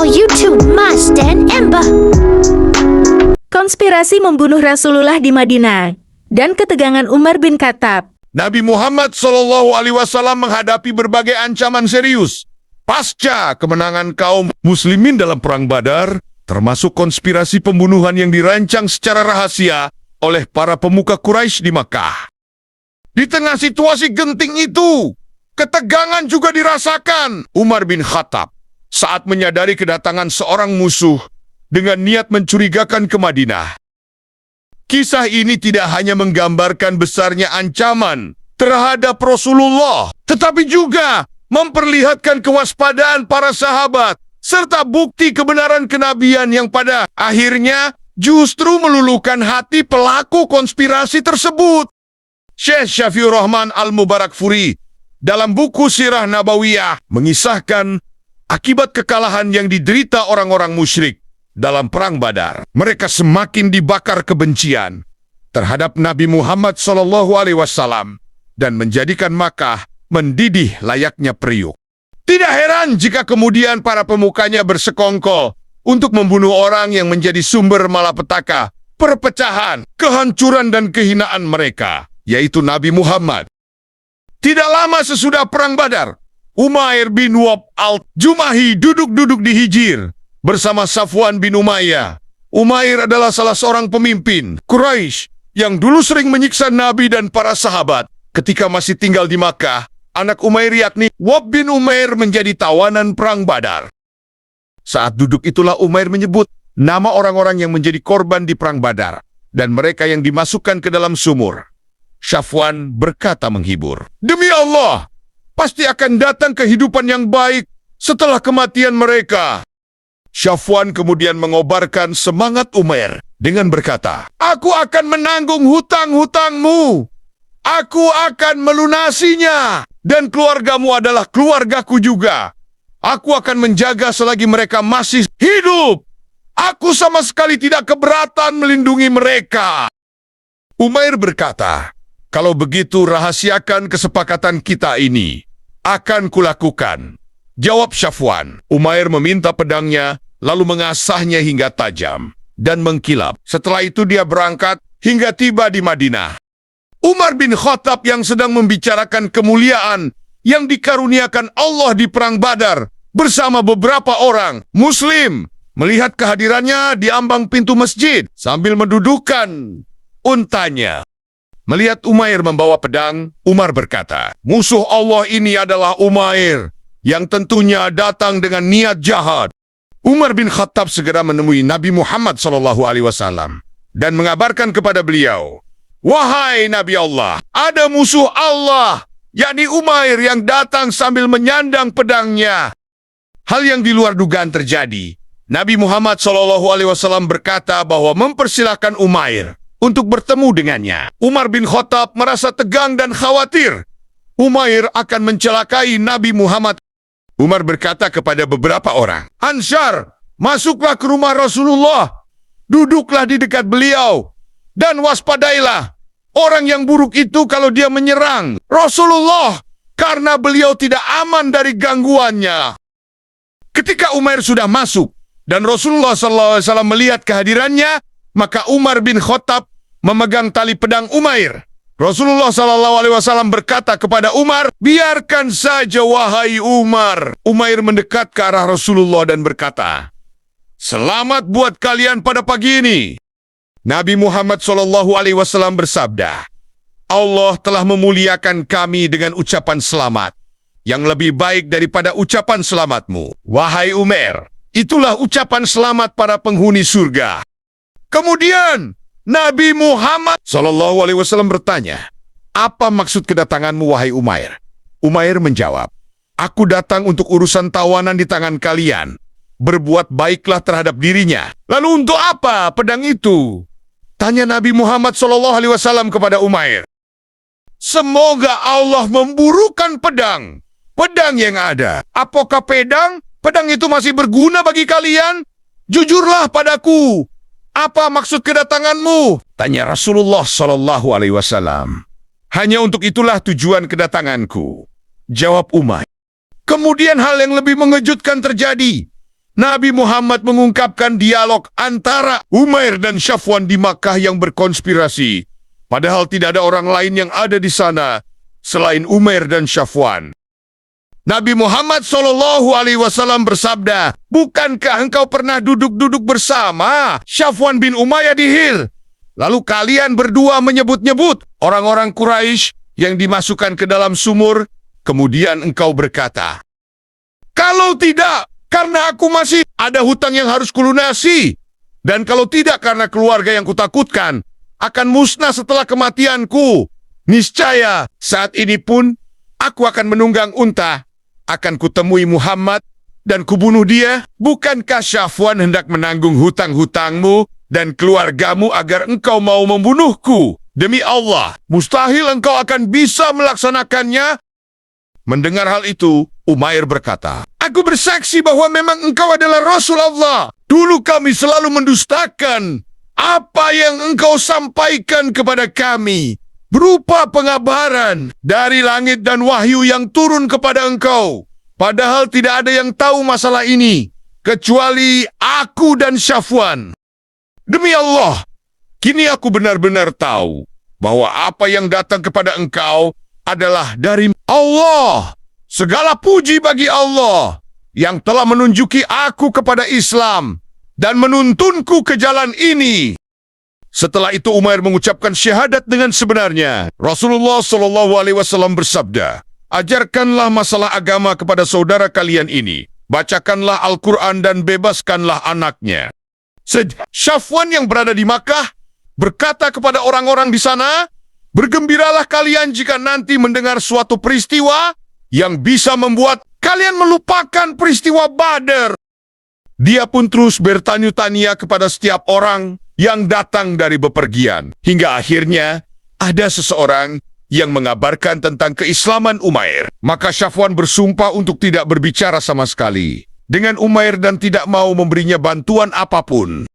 channel YouTube Mas dan Ember. Konspirasi membunuh Rasulullah di Madinah dan ketegangan Umar bin Khattab. Nabi Muhammad SAW menghadapi berbagai ancaman serius pasca kemenangan kaum muslimin dalam Perang Badar, termasuk konspirasi pembunuhan yang dirancang secara rahasia oleh para pemuka Quraisy di Makkah. Di tengah situasi genting itu, ketegangan juga dirasakan Umar bin Khattab saat menyadari kedatangan seorang musuh dengan niat mencurigakan ke Madinah. Kisah ini tidak hanya menggambarkan besarnya ancaman terhadap Rasulullah, tetapi juga memperlihatkan kewaspadaan para sahabat serta bukti kebenaran kenabian yang pada akhirnya justru meluluhkan hati pelaku konspirasi tersebut. Syekh Syafiur Rahman Al-Mubarakfuri dalam buku Sirah Nabawiyah mengisahkan akibat kekalahan yang diderita orang-orang musyrik dalam Perang Badar. Mereka semakin dibakar kebencian terhadap Nabi Muhammad SAW dan menjadikan Makkah mendidih layaknya periuk. Tidak heran jika kemudian para pemukanya bersekongkol untuk membunuh orang yang menjadi sumber malapetaka, perpecahan, kehancuran dan kehinaan mereka, yaitu Nabi Muhammad. Tidak lama sesudah Perang Badar, Umair bin Wahb al-Jumahi duduk-duduk di Hijir bersama Safwan bin Umayyah. Umair adalah salah seorang pemimpin Quraisy yang dulu sering menyiksa Nabi dan para sahabat. Ketika masih tinggal di Makkah, anak Umair yakni Wahb bin Umair menjadi tawanan Perang Badar. Saat duduk itulah Umair menyebut nama orang-orang yang menjadi korban di Perang Badar dan mereka yang dimasukkan ke dalam sumur. Safwan berkata menghibur, "Demi Allah, pasti akan datang kehidupan yang baik setelah kematian mereka." Safwan kemudian mengobarkan semangat Umair dengan berkata, "Aku akan menanggung hutang-hutangmu. Aku akan melunasinya. Dan keluargamu adalah keluargaku juga. Aku akan menjaga selagi mereka masih hidup. Aku sama sekali tidak keberatan melindungi mereka." Umair berkata, "Kalau begitu rahasiakan kesepakatan kita ini. Akan kulakukan." Jawab Safwan. Umair meminta pedangnya, lalu mengasahnya hingga tajam dan mengkilap. Setelah itu dia berangkat hingga tiba di Madinah. Umar bin Khattab yang sedang membicarakan kemuliaan yang dikaruniakan Allah di Perang Badar bersama beberapa orang Muslim melihat kehadirannya di ambang pintu masjid sambil mendudukkan untanya. Melihat Umair membawa pedang, Umar berkata, "Musuh Allah ini adalah Umair yang tentunya datang dengan niat jahat." Umar bin Khattab segera menemui Nabi Muhammad SAW dan mengabarkan kepada beliau, "Wahai Nabi Allah, ada musuh Allah, yakni Umair yang datang sambil menyandang pedangnya." Hal yang di luar dugaan terjadi. Nabi Muhammad SAW berkata bahwa mempersilahkan Umair untuk bertemu dengannya. Umar bin Khattab merasa tegang dan khawatir Umair akan mencelakai Nabi Muhammad. Umar berkata kepada beberapa orang, "Ansar, masuklah ke rumah Rasulullah, duduklah di dekat beliau, dan waspadailah orang yang buruk itu kalau dia menyerang Rasulullah, karena beliau tidak aman dari gangguannya." Ketika Umair sudah masuk, dan Rasulullah SAW melihat kehadirannya, maka Umar bin Khattab memegang tali pedang Umair. Rasulullah SAW berkata kepada Umar, "Biarkan saja wahai Umar." Umair mendekat ke arah Rasulullah dan berkata, "Selamat buat kalian pada pagi ini." Nabi Muhammad SAW bersabda, "Allah telah memuliakan kami dengan ucapan selamat yang lebih baik daripada ucapan selamatmu, wahai Umar. Itulah ucapan selamat para penghuni surga." Kemudian Nabi Muhammad SAW bertanya, "Apa maksud kedatanganmu, wahai Umair?" Umair menjawab, "Aku datang untuk urusan tawanan di tangan kalian. Berbuat baiklah terhadap dirinya." "Lalu untuk apa pedang itu?" tanya Nabi Muhammad SAW kepada Umair. "Semoga Allah memburukan pedang yang ada." "Apakah pedang itu masih berguna bagi kalian? Jujurlah padaku. Apa maksud kedatanganmu?" tanya Rasulullah SAW. "Hanya untuk itulah tujuan kedatanganku," jawab Umar. Kemudian hal yang lebih mengejutkan terjadi. Nabi Muhammad mengungkapkan dialog antara Umair dan Safwan di Makkah yang berkonspirasi. Padahal tidak ada orang lain yang ada di sana selain Umair dan Safwan. Nabi Muhammad SAW bersabda, "Bukankah engkau pernah duduk-duduk bersama Safwan bin Umayyah di Hil? Lalu kalian berdua menyebut-nyebut orang-orang Quraisy yang dimasukkan ke dalam sumur. Kemudian engkau berkata, 'Kalau tidak, karena aku masih ada hutang yang harus kulunasi. Dan kalau tidak karena keluarga yang kutakutkan akan musnah setelah kematianku. Niscaya saat ini pun aku akan menunggang unta. Akan kutemui Muhammad dan kubunuh dia. Bukankah Safwan hendak menanggung hutang-hutangmu dan keluargamu agar engkau mau membunuhku? Demi Allah, mustahil engkau akan bisa melaksanakannya.' Mendengar hal itu, Umair berkata, 'Aku bersaksi bahwa memang engkau adalah Rasul Allah. Dulu kami selalu mendustakan apa yang engkau sampaikan kepada kami berupa pengabaran dari langit dan wahyu yang turun kepada engkau. Padahal tidak ada yang tahu masalah ini kecuali aku dan Safwan. Demi Allah, kini aku benar-benar tahu bahwa apa yang datang kepada engkau adalah dari Allah. Segala puji bagi Allah yang telah menunjuki aku kepada Islam dan menuntunku ke jalan ini.' Setelah itu Umair mengucapkan syahadat dengan sebenarnya. Rasulullah SAW bersabda, 'Ajarkanlah masalah agama kepada saudara kalian ini. Bacakanlah Al-Quran dan bebaskanlah anaknya.' Safwan yang berada di Makkah berkata kepada orang-orang di sana, 'Bergembiralah kalian jika nanti mendengar suatu peristiwa yang bisa membuat kalian melupakan peristiwa Badar.' Dia pun terus bertanya-tanya kepada setiap orang yang datang dari bepergian. Hingga akhirnya ada seseorang yang mengabarkan tentang keislaman Umair. Maka Safwan bersumpah untuk tidak berbicara sama sekali dengan Umair dan tidak mau memberinya bantuan apapun.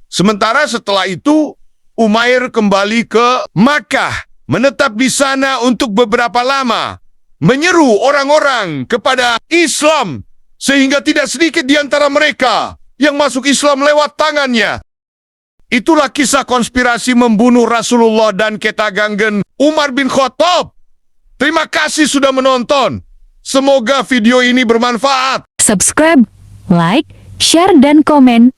Sementara setelah itu, Umair kembali ke Makkah, menetap di sana untuk beberapa lama, menyeru orang-orang kepada Islam, sehingga tidak sedikit di antara mereka yang masuk Islam lewat tangannya. Itulah kisah konspirasi membunuh Rasulullah dan ketaganggen Umar bin Khattab. Terima kasih sudah menonton. Semoga video ini bermanfaat. Subscribe, like, share, dan komen